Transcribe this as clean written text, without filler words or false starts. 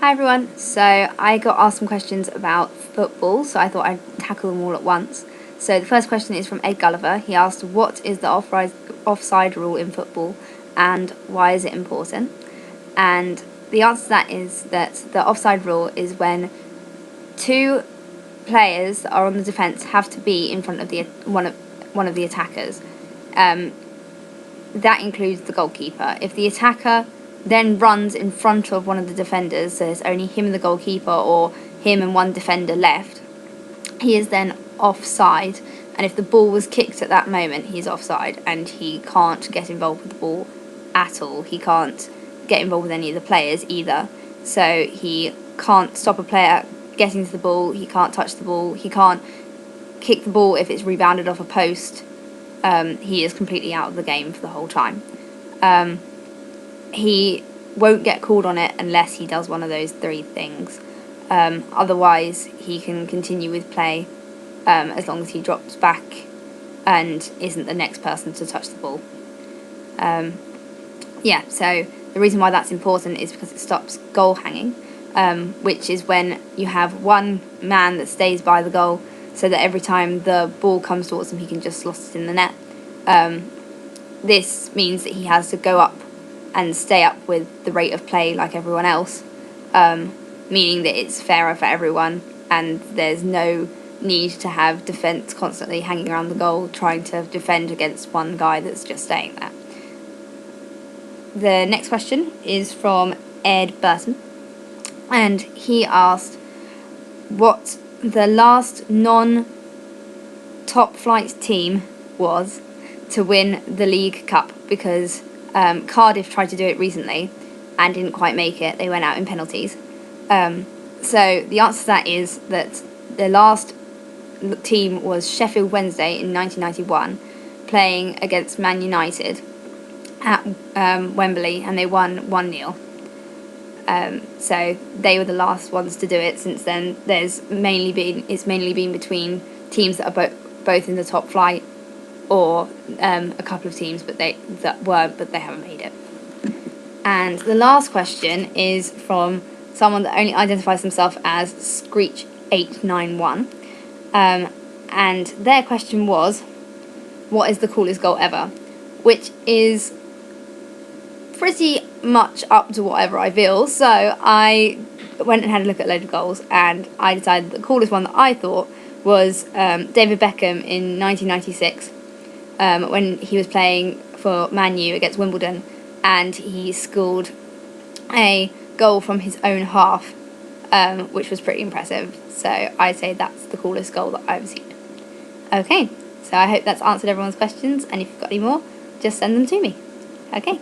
Hi everyone, so I got asked some questions about football, so I thought I'd tackle them all at once. So the first question is from Ed Gulliver. He asked, what is the offside rule in football and why is it important? And the answer to that is that the offside rule is when two players that are on the defence have to be in front of the one of the attackers. That includes the goalkeeper. If the attacker then runs in front of one of the defenders, so there's only him and the goalkeeper or him and one defender left, he is then offside, and if the ball was kicked at that moment, he's offside and he can't get involved with the ball at all. He can't get involved with any of the players either, so he can't stop a player getting to the ball, he can't touch the ball, he can't kick the ball if it's rebounded off a post. He is completely out of the game for the whole time. He won't get called on it unless he does one of those three things. Otherwise, he can continue with play as long as he drops back and isn't the next person to touch the ball. So the reason why that's important is because it stops goal hanging, which is when you have one man that stays by the goal so that every time the ball comes towards him, he can just slot it in the net. This means that he has to go up and stay up with the rate of play like everyone else, meaning that it's fairer for everyone and there's no need to have defence constantly hanging around the goal trying to defend against one guy that's just staying there. The next question is from Ed Burton, and he asked what the last non-top flight team was to win the League Cup, because Cardiff tried to do it recently and didn't quite make it. They went out in penalties. So the answer to that is that the last team was Sheffield Wednesday in 1991, playing against Man United at Wembley, and they won 1-0. So they were the last ones to do it. Since then, it's mainly been between teams that are both in the top flight, or a couple of teams but they haven't made it. And the last question is from someone that only identifies themselves as Screech891, and their question was, what is the coolest goal ever? Which is pretty much up to whatever I feel. So I went and had a look at a load of goals, and I decided the coolest one that I thought was David Beckham in 1996, when he was playing for Man U against Wimbledon, and he scored a goal from his own half, which was pretty impressive. So I'd say that's the coolest goal that I've seen. Okay, so I hope that's answered everyone's questions, and if you've got any more, just send them to me. Okay.